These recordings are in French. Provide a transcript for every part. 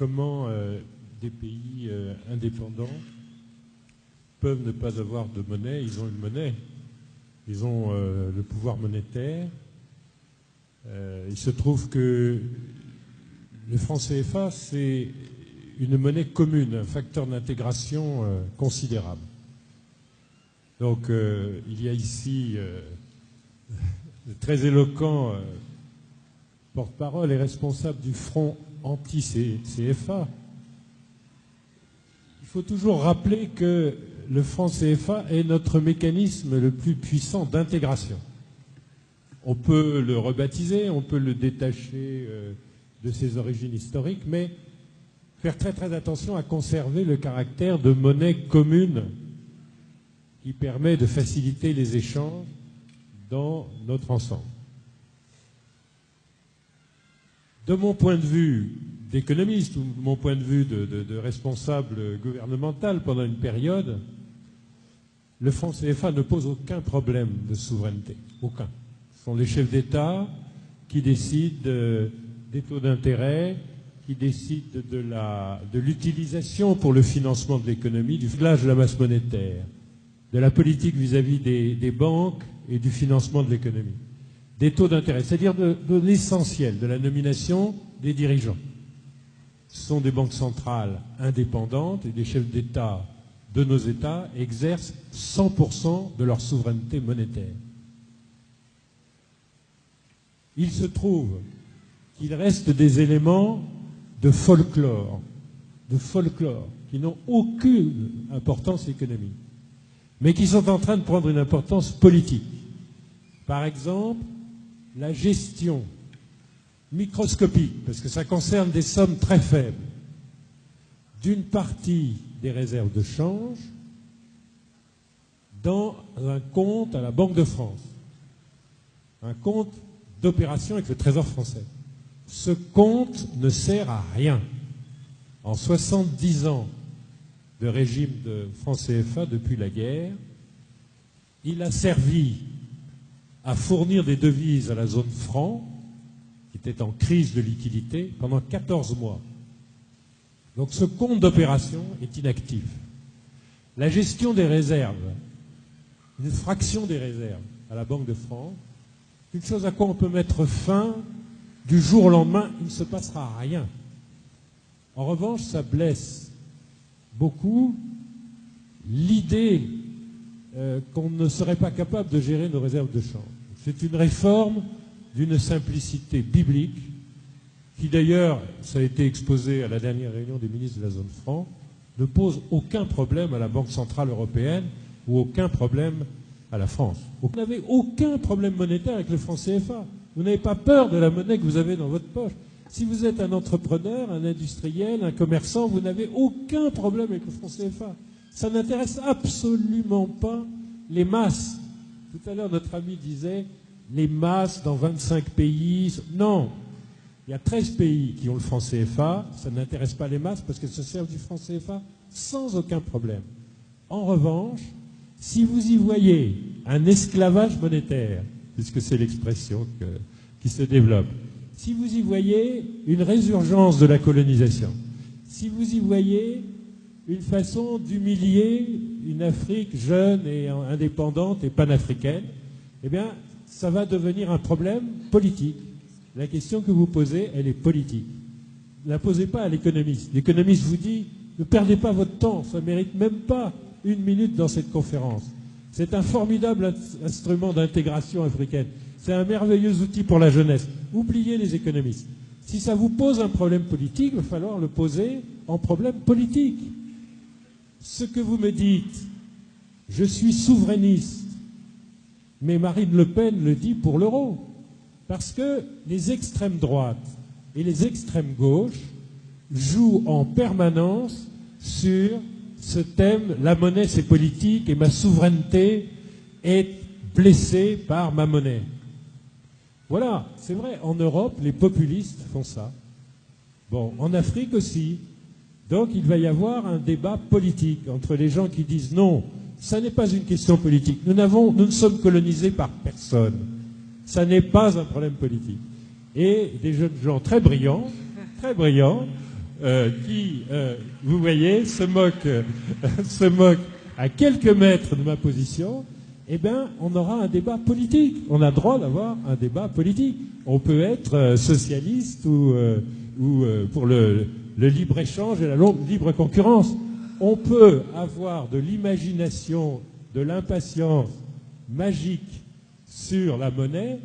comment des pays indépendants peuvent ne pas avoir de monnaie. Ils ont une monnaie, ils ont le pouvoir monétaire. Il se trouve que le franc CFA, c'est une monnaie commune, un facteur d'intégration considérable. Donc il y a ici de très éloquent porte-parole et responsable du front anti-CFA. Il faut toujours rappeler que le franc CFA est notre mécanisme le plus puissant d'intégration. On peut le rebaptiser, on peut le détacher de ses origines historiques, mais faire très très attention à conserver le caractère de monnaie commune qui permet de faciliter les échanges dans notre ensemble. De mon point de vue d'économiste ou de mon point de vue de responsable gouvernemental pendant une période, le franc CFA ne pose aucun problème de souveraineté, aucun. Ce sont les chefs d'État qui décident des taux d'intérêt, qui décident de l'utilisation pour le financement de l'économie, du réglage de la masse monétaire, de la politique vis-à-vis des banques et du financement de l'économie, des taux d'intérêt, c'est-à-dire de l'essentiel, de la nomination des dirigeants. Ce sont des banques centrales indépendantes et des chefs d'État de nos États exercent 100% de leur souveraineté monétaire. Il se trouve qu'il reste des éléments de folklore qui n'ont aucune importance économique, mais qui sont en train de prendre une importance politique. Par exemple, la gestion microscopique, parce que ça concerne des sommes très faibles, d'une partie des réserves de change dans un compte à la Banque de France, un compte d'opération avec le Trésor français. Ce compte ne sert à rien. En 70 ans de régime de franc CFA depuis la guerre, il a servi à fournir des devises à la zone franc, qui était en crise de liquidité, pendant 14 mois. Donc ce compte d'opération est inactif. La gestion des réserves, une fraction des réserves à la Banque de France, une chose à quoi on peut mettre fin du jour au lendemain, il ne se passera rien. En revanche, ça blesse beaucoup l'idée qu'on ne serait pas capable de gérer nos réserves de change. C'est une réforme d'une simplicité biblique qui d'ailleurs, ça a été exposé à la dernière réunion des ministres de la zone franc, ne pose aucun problème à la Banque centrale européenne ou aucun problème à la France. Vous n'avez aucun problème monétaire avec le franc CFA. Vous n'avez pas peur de la monnaie que vous avez dans votre poche. Si vous êtes un entrepreneur, un industriel, un commerçant, vous n'avez aucun problème avec le franc CFA. Ça n'intéresse absolument pas les masses. Tout à l'heure, notre ami disait les masses dans 25 pays. Non, il y a 13 pays qui ont le franc CFA. Ça n'intéresse pas les masses parce qu'elles se servent du franc CFA sans aucun problème. En revanche, si vous y voyez un esclavage monétaire, puisque c'est l'expression qui se développe, si vous y voyez une résurgence de la colonisation, si vous y voyez une façon d'humilier une Afrique jeune et indépendante et panafricaine, eh bien, ça va devenir un problème politique. La question que vous posez, elle est politique. Ne la posez pas à l'économiste. L'économiste vous dit, ne perdez pas votre temps, ça ne mérite même pas une minute dans cette conférence. C'est un formidable instrument d'intégration africaine. C'est un merveilleux outil pour la jeunesse. Oubliez les économistes. Si ça vous pose un problème politique, il va falloir le poser en problème politique. Ce que vous me dites, je suis souverainiste, mais Marine Le Pen le dit pour l'euro. Parce que les extrêmes droites et les extrêmes gauches jouent en permanence sur ce thème, la monnaie c'est politique et ma souveraineté est blessée par ma monnaie. Voilà, c'est vrai, en Europe, les populistes font ça. Bon, en Afrique aussi. Donc il va y avoir un débat politique entre les gens qui disent non, ça n'est pas une question politique. Nous ne sommes colonisés par personne. Ça n'est pas un problème politique. Et des jeunes gens très brillants, qui, vous voyez, se moque à quelques mètres de ma position, eh bien, on aura un débat politique. On a le droit d'avoir un débat politique. On peut être socialiste ou pour le libre-échange et la libre concurrence. On peut avoir de l'imagination, de l'impatience magique sur la monnaie,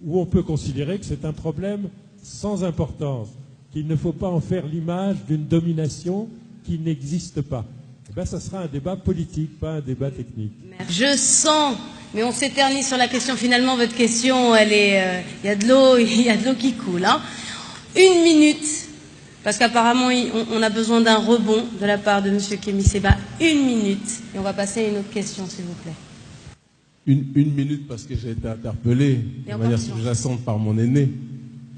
ou on peut considérer que c'est un problème sans importance, qu'il ne faut pas en faire l'image d'une domination qui n'existe pas. Eh bien, ça sera un débat politique, pas un débat technique. Je sens, mais on s'éternise sur la question. Finalement, votre question, elle est, il y a de l'eau qui coule. Hein. 1 minute, parce qu'apparemment, on a besoin d'un rebond de la part de M. Kémy Séba. 1 minute, et on va passer à une autre question, s'il vous plaît. Une minute, parce que j'ai été interpellé de manière sous-jacente par mon aîné.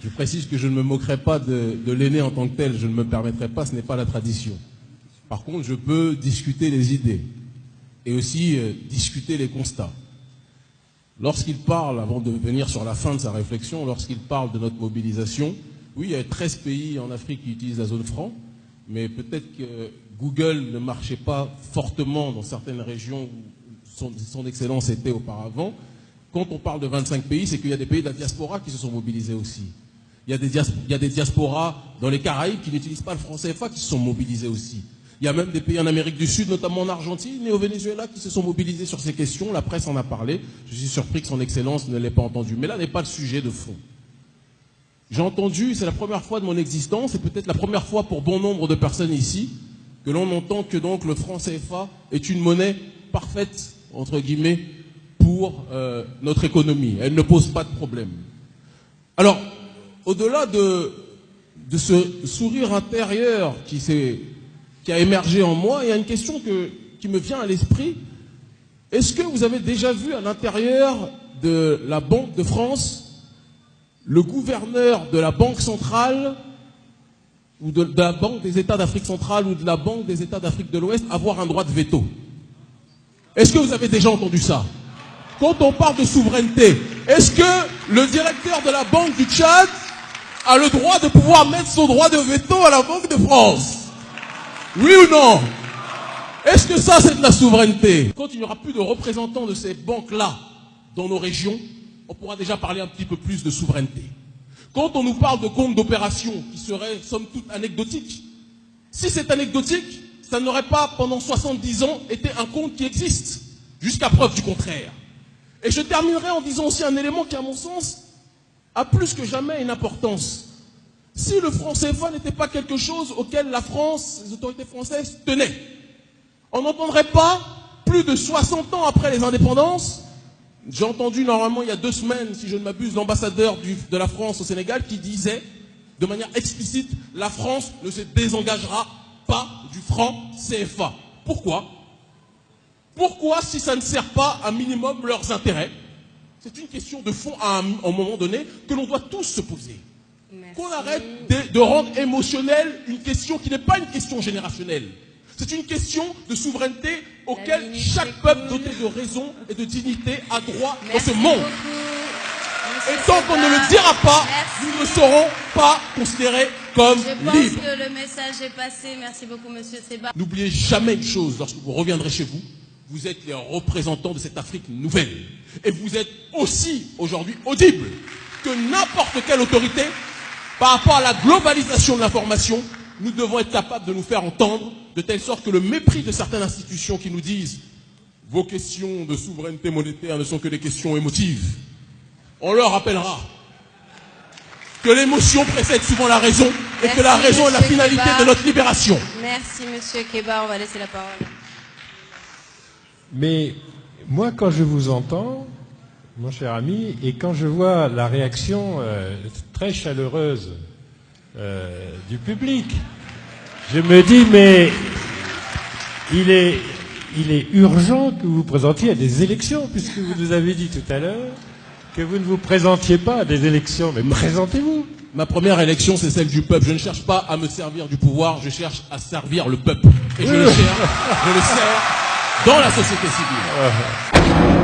Je précise que je ne me moquerai pas de l'aîné en tant que tel. Je ne me permettrai pas, ce n'est pas la tradition. Par contre, je peux discuter les idées et aussi discuter les constats. Lorsqu'il parle, avant de venir sur la fin de sa réflexion, lorsqu'il parle de notre mobilisation, oui, il y a 13 pays en Afrique qui utilisent la zone franc, mais peut-être que Google ne marchait pas fortement dans certaines régions où son excellence était auparavant. Quand on parle de 25 pays, c'est qu'il y a des pays de la diaspora qui se sont mobilisés aussi. Il y a des diasporas dans les Caraïbes qui n'utilisent pas le franc CFA qui se sont mobilisés aussi. Il y a même des pays en Amérique du Sud, notamment en Argentine et au Venezuela, qui se sont mobilisés sur ces questions. La presse en a parlé. Je suis surpris que son excellence ne l'ait pas entendu. Mais là n'est pas le sujet de fond. J'ai entendu, c'est la première fois de mon existence, et peut-être la première fois pour bon nombre de personnes ici, que l'on entend que donc le franc CFA est une monnaie parfaite, entre guillemets, pour notre économie. Elle ne pose pas de problème. Alors, au-delà de ce sourire intérieur qui a émergé en moi, il y a une question qui me vient à l'esprit. Est-ce que vous avez déjà vu à l'intérieur de la Banque de France le gouverneur de la Banque centrale ou de la Banque des États d'Afrique centrale ou de la Banque des États d'Afrique de l'Ouest avoir un droit de veto? Est-ce que vous avez déjà entendu ça? Quand on parle de souveraineté, est-ce que le directeur de la Banque du Tchad a le droit de pouvoir mettre son droit de veto à la Banque de France? Oui ou non? Est-ce que ça, c'est de la souveraineté? Quand il n'y aura plus de représentants de ces banques-là dans nos régions, on pourra déjà parler un petit peu plus de souveraineté. Quand on nous parle de comptes d'opération qui seraient, somme toute, anecdotiques, si c'est anecdotique, ça n'aurait pas, pendant 70 ans, été un compte qui existe, jusqu'à preuve du contraire. Et je terminerai en disant aussi un élément qui, à mon sens, a plus que jamais une importance. Si le franc CFA n'était pas quelque chose auquel la France, les autorités françaises tenaient, on n'entendrait pas, plus de 60 ans après les indépendances, j'ai entendu normalement il y a 2 semaines, si je ne m'abuse, l'ambassadeur de la France au Sénégal qui disait, de manière explicite, la France ne se désengagera pas du franc CFA. Pourquoi? Pourquoi, si ça ne sert pas un minimum leurs intérêts? C'est une question de fond à un moment donné que l'on doit tous se poser. Qu'on arrête de rendre émotionnelle une question qui n'est pas une question générationnelle. C'est une question de souveraineté auquel chaque peuple doté de raison et de dignité a droit dans ce monde. Et tant qu'on ne le dira pas, nous ne serons pas considérés comme libres. Je pense que le message est passé. Merci beaucoup, monsieur Séba. N'oubliez jamais une chose, lorsque vous reviendrez chez vous, vous êtes les représentants de cette Afrique nouvelle. Et vous êtes aussi, aujourd'hui, audibles que n'importe quelle autorité. Par rapport à la globalisation de l'information, nous devons être capables de nous faire entendre, de telle sorte que le mépris de certaines institutions qui nous disent « Vos questions de souveraineté monétaire ne sont que des questions émotives », on leur rappellera que l'émotion précède souvent la raison et que la raison est la finalité de notre libération. Merci, monsieur Kéba. On va laisser la parole. Mais moi, quand je vous entends, mon cher ami, et quand je vois la réaction très chaleureuse du public, je me dis, mais il est urgent que vous vous présentiez à des élections, puisque vous nous avez dit tout à l'heure que vous ne vous présentiez pas à des élections, mais présentez-vous. Ma première élection, c'est celle du peuple. Je ne cherche pas à me servir du pouvoir, je cherche à servir le peuple. Et je le sers dans la société civile.